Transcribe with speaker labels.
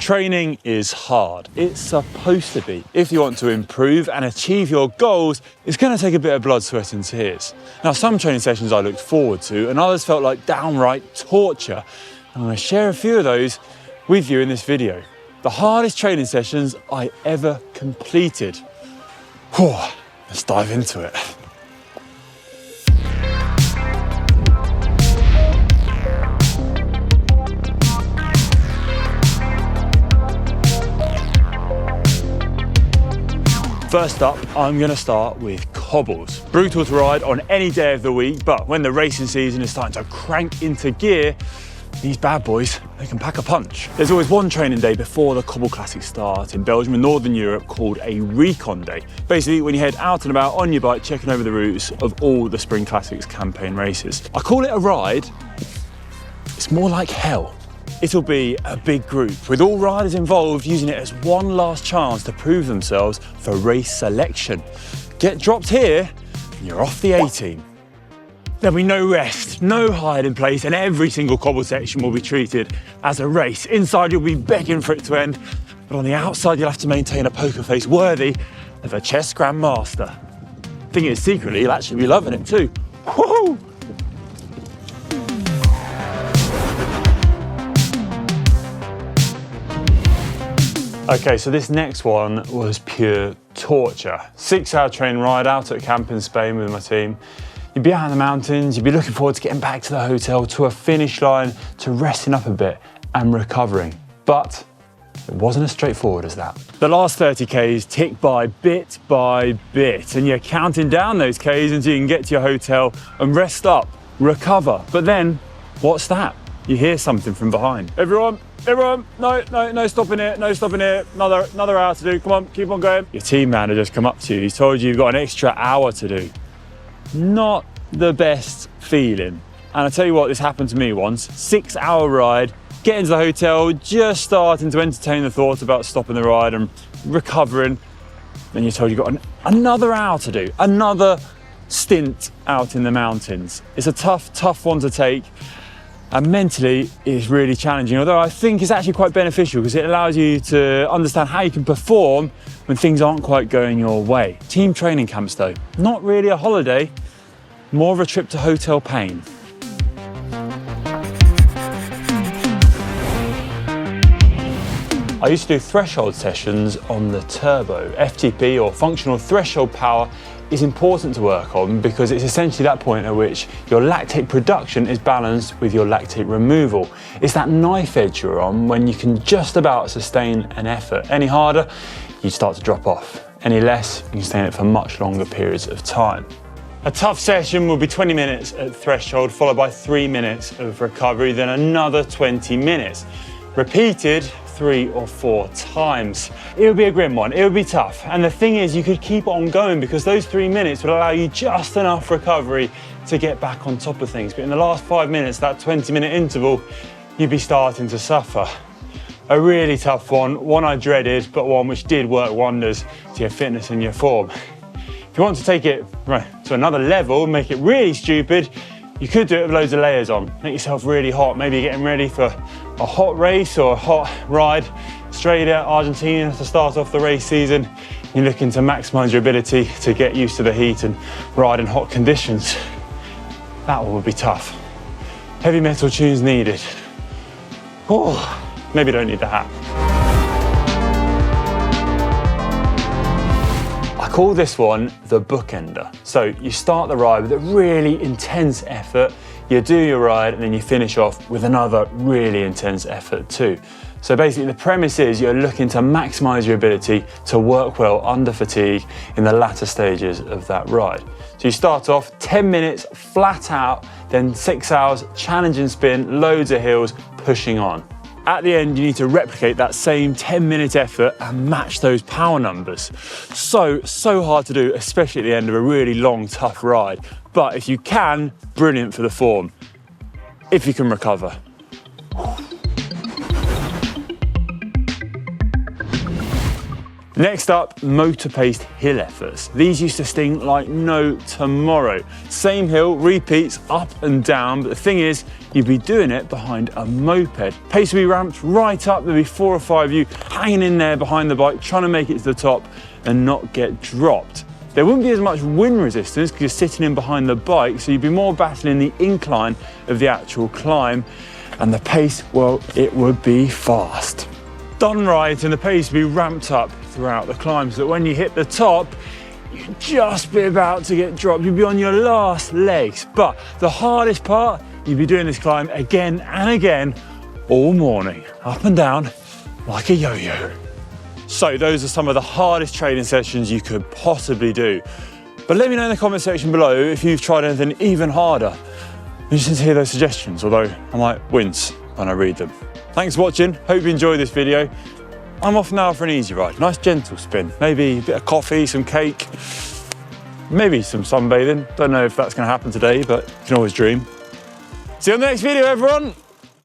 Speaker 1: Training is hard. It's supposed to be. If you want to improve and achieve your goals, it's going to take a bit of blood, sweat and tears. Now, some training sessions I looked forward to and others felt like downright torture. And I'm going to share a few of those with you in this video. The hardest training sessions I ever completed. Whew, let's dive into it. First up, I'm going to start with Cobbles. Brutal to ride on any day of the week, but when the racing season is starting to crank into gear, these bad boys, they can pack a punch. There's always one training day before the Cobble Classics start in Belgium and Northern Europe called a recon day. Basically, when you head out and about on your bike, checking over the routes of all the Spring Classics campaign races. I call it a ride. It's more like hell. It'll be a big group, with all riders involved using it as one last chance to prove themselves for race selection. Get dropped here, and you're off the A-team. There'll be no rest, no hiding place, and every single cobble section will be treated as a race. Inside, you'll be begging for it to end, but on the outside, you'll have to maintain a poker face worthy of a chess grandmaster. Thing is, secretly, you'll actually be loving it too. Woohoo! Okay, so this next one was pure torture. 6-hour train ride out at camp in Spain with my team. You'd be out in the mountains, you'd be looking forward to getting back to the hotel, to a finish line, to resting up a bit and recovering. But it wasn't as straightforward as that. The last 30 Ks tick by bit, and you're counting down those Ks until you can get to your hotel and rest up, recover. But then, what's that? You hear something from behind. Everyone, no stopping here, another hour to do, come on, keep on going. Your team man had just come up to you, he's told you you've got an extra hour to do. Not the best feeling. And I tell you what, this happened to me once. 6-hour ride, get into the hotel, just starting to entertain the thought about stopping the ride and recovering. Then you're told you've got another hour to do, another stint out in the mountains. It's a tough one to take. And mentally, it's really challenging, although I think it's actually quite beneficial because it allows you to understand how you can perform when things aren't quite going your way. Team training camps though, not really a holiday, more of a trip to hotel pain. I used to do threshold sessions on the turbo. FTP, or functional threshold power, is important to work on because it's essentially that point at which your lactate production is balanced with your lactate removal. It's that knife edge you're on when you can just about sustain an effort. Any harder, you start to drop off. Any less, you can stay in it for much longer periods of time. A tough session will be 20 minutes at threshold, followed by 3 minutes of recovery, then another 20 minutes. Repeated 3 or 4 times. It would be a grim one, it would be tough. And the thing is, you could keep on going because those 3 minutes would allow you just enough recovery to get back on top of things. But in the last 5 minutes, that 20-minute interval, you'd be starting to suffer. A really tough one I dreaded, but one which did work wonders to your fitness and your form. If you want to take it to another level, make it really stupid, you could do it with loads of layers on. Make yourself really hot, maybe getting ready for a hot race or a hot ride. Australia, Argentina to start off the race season. You're looking to maximise your ability to get used to the heat and ride in hot conditions. That one would be tough. Heavy metal tunes needed. Oh, maybe don't need the hat. I call this one the Bookender. So you start the ride with a really intense effort, you do your ride, and then you finish off with another really intense effort too. So basically the premise is you're looking to maximise your ability to work well under fatigue in the latter stages of that ride. So you start off 10 minutes flat out, then 6 hours challenging spin, loads of hills, pushing on. At the end, you need to replicate that same 10-minute effort and match those power numbers. So hard to do, especially at the end of a really long, tough ride. But if you can, brilliant for the form. If you can recover. Next up, Motorpaced hill efforts. These used to sting like no tomorrow. Same hill, repeats up and down, but the thing is, you'd be doing it behind a moped. Pace will be ramped right up, there'll be 4 or 5 of you hanging in there behind the bike, trying to make it to the top and not get dropped. There wouldn't be as much wind resistance because you're sitting in behind the bike, so you'd be more battling the incline of the actual climb, and the pace, well, it would be fast. Done right, and the pace will be ramped up throughout the climb so that when you hit the top, you'd just be about to get dropped. You'd be on your last legs. But the hardest part, you'd be doing this climb again and again all morning, up and down like a yo-yo. So those are some of the hardest training sessions you could possibly do. But let me know in the comment section below if you've tried anything even harder. I'm interested to hear those suggestions, although I might wince when I read them. Thanks for watching, hope you enjoyed this video. I'm off now for an easy ride, nice gentle spin, maybe a bit of coffee, some cake, maybe some sunbathing. Don't know if that's gonna happen today, but you can always dream. See you on the next video, everyone.